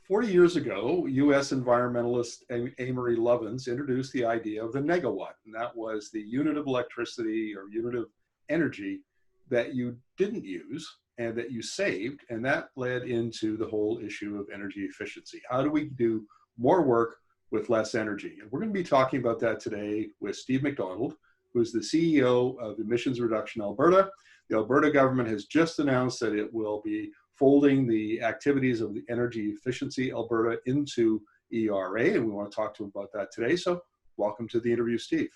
40 years ago, US environmentalist Amory Lovins introduced the idea of the negawatt, and that was the unit of electricity or unit of energy that you didn't use and that you saved, and that led into the whole issue of energy efficiency. How do we do more work with less energy? And we're going to be talking about that today with Steve MacDonald, who's the CEO of Emissions Reduction Alberta. The Alberta government has just announced that it will be folding the activities of the Energy Efficiency Alberta into ERA, and we want to talk to him about that today. So welcome to the interview, Steve.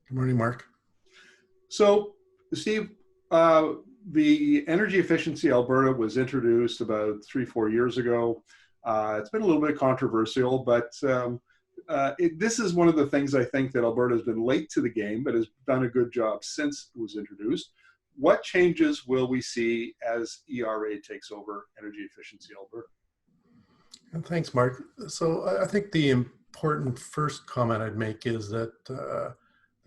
Good morning, Mark. So, Steve, the Energy Efficiency Alberta was introduced about 3-4 years ago. It's been a little bit controversial, but this is one of the things I think that Alberta has been late to the game, but has done a good job since it was introduced. What changes will we see as ERA takes over Energy Efficiency Alberta? Thanks, Mark. So I think the important first comment I'd make is that the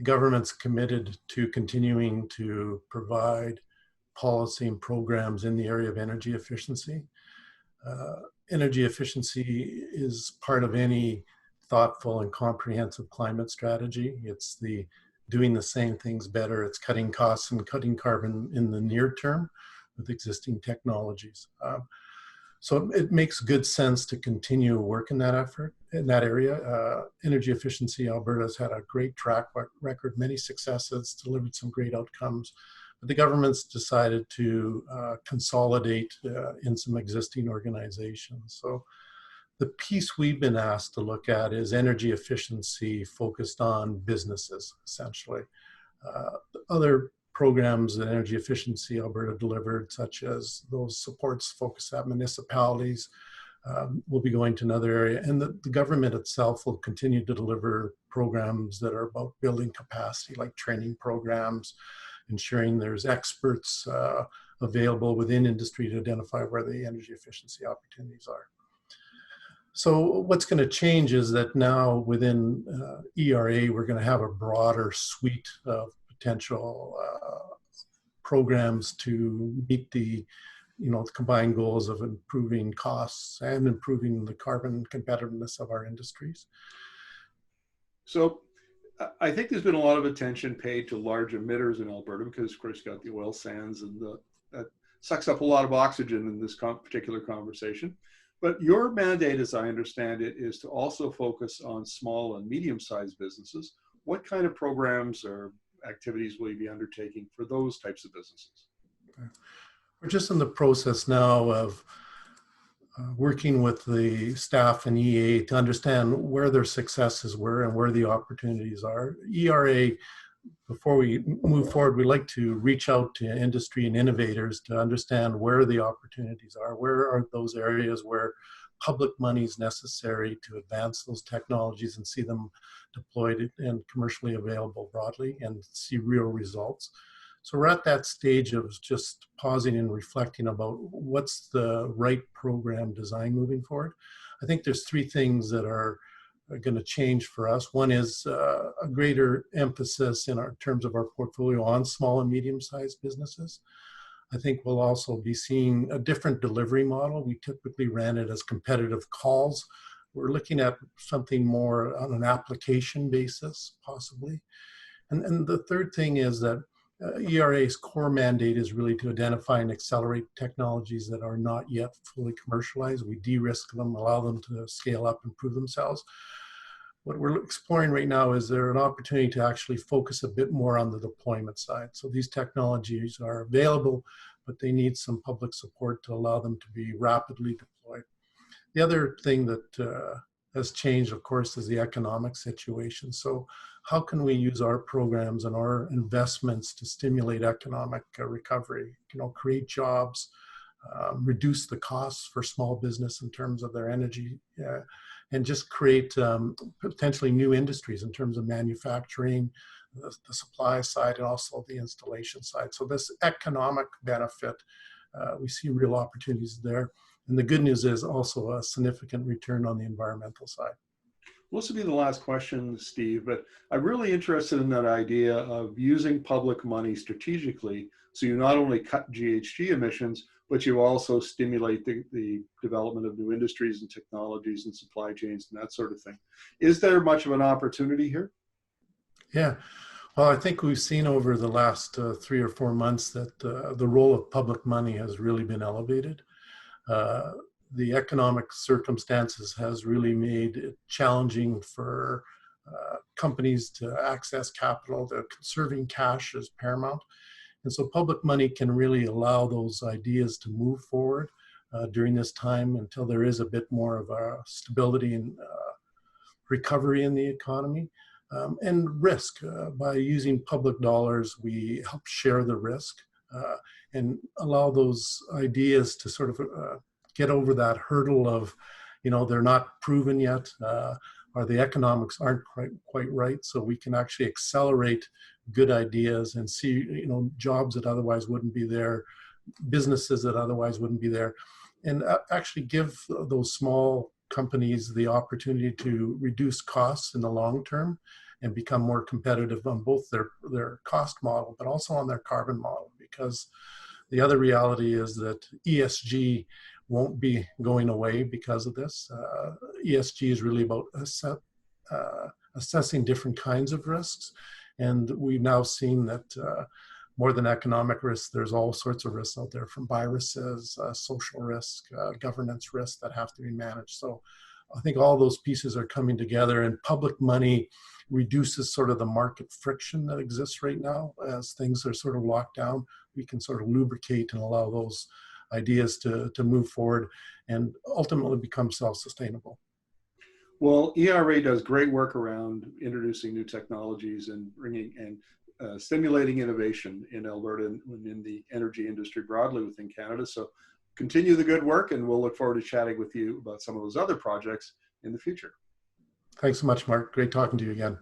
government's committed to continuing to provide policy and programs in the area of energy efficiency. Energy efficiency is part of any thoughtful and comprehensive climate strategy. It's the doing the same things better. It's cutting costs and cutting carbon in the near term with existing technologies. So it makes good sense to continue work in that effort, in that area. Energy Efficiency Alberta has had a great track record, many successes, delivered some great outcomes. But the government's decided to consolidate in some existing organizations. So the piece we've been asked to look at is energy efficiency focused on businesses, essentially. Other programs that Energy Efficiency Alberta delivered, such as those supports focused at municipalities, will be going to another area. And the government itself will continue to deliver programs that are about building capacity, like training programs, ensuring there's experts available within industry to identify where the energy efficiency opportunities are. So what's going to change is that now within ERA, we're going to have a broader suite of potential programs to meet the combined goals of improving costs and improving the carbon competitiveness of our industries. So I think there's been a lot of attention paid to large emitters in Alberta because, of course, you've got the oil sands, and that sucks up a lot of oxygen in this particular conversation. But your mandate, as I understand it, is to also focus on small and medium-sized businesses. What kind of programs or activities will you be undertaking for those types of businesses? We're just in the process now of working with the staff in EA to understand where their successes were and where the opportunities are. ERA, before we move forward, we like to reach out to industry and innovators to understand where the opportunities are. Where are those areas where public money is necessary to advance those technologies and see them deployed and commercially available broadly and see real results. So we're at that stage of just pausing and reflecting about what's the right program design moving forward. I think there's three things that are going to change for us. One is a greater emphasis in terms of our portfolio on small and medium-sized businesses. I think we'll also be seeing a different delivery model. We typically ran it as competitive calls. We're looking at something more on an application basis, possibly. And the third thing is that ERA's core mandate is really to identify and accelerate technologies that are not yet fully commercialized. We de-risk them, allow them to scale up and prove themselves. What we're exploring right now is there an opportunity to actually focus a bit more on the deployment side. So these technologies are available, but they need some public support to allow them to be rapidly deployed. The other thing that has changed, of course, is the economic situation. So how can we use our programs and our investments to stimulate economic recovery, create jobs, reduce the costs for small business in terms of their energy, and just create potentially new industries in terms of manufacturing, the supply side, and also the installation side. So this economic benefit, we see real opportunities there. And the good news is also a significant return on the environmental side. Well, this will be the last question, Steve, but I'm really interested in that idea of using public money strategically so you not only cut GHG emissions, but you also stimulate the development of new industries and technologies and supply chains and that sort of thing. Is there much of an opportunity here? Yeah. Well, I think we've seen over the last 3 or 4 months that the role of public money has really been elevated. Uh, the economic circumstances has really made it challenging for companies to access capital. The conserving cash is paramount. And so public money can really allow those ideas to move forward during this time until there is a bit more of a stability and recovery in the economy. And risk. By using public dollars, we help share the risk and allow those ideas to sort of get over that hurdle of, they're not proven yet, or the economics aren't quite right. So we can actually accelerate good ideas and see, jobs that otherwise wouldn't be there, businesses that otherwise wouldn't be there, and actually give those small companies the opportunity to reduce costs in the long term and become more competitive on both their cost model, but also on their carbon model. Because the other reality is that ESG won't be going away because of this. ESG is really about assessing different kinds of risks. And we've now seen that more than economic risks, there's all sorts of risks out there, from viruses, social risk, governance risks that have to be managed. So I think all those pieces are coming together, and public money reduces sort of the market friction that exists right now. As things are sort of locked down, we can sort of lubricate and allow those ideas to move forward and ultimately become self-sustainable. Well, ERA does great work around introducing new technologies and bringing and stimulating innovation in Alberta and in the energy industry broadly within Canada. So continue the good work, and we'll look forward to chatting with you about some of those other projects in the future. Thanks so much, Mark. Great talking to you again.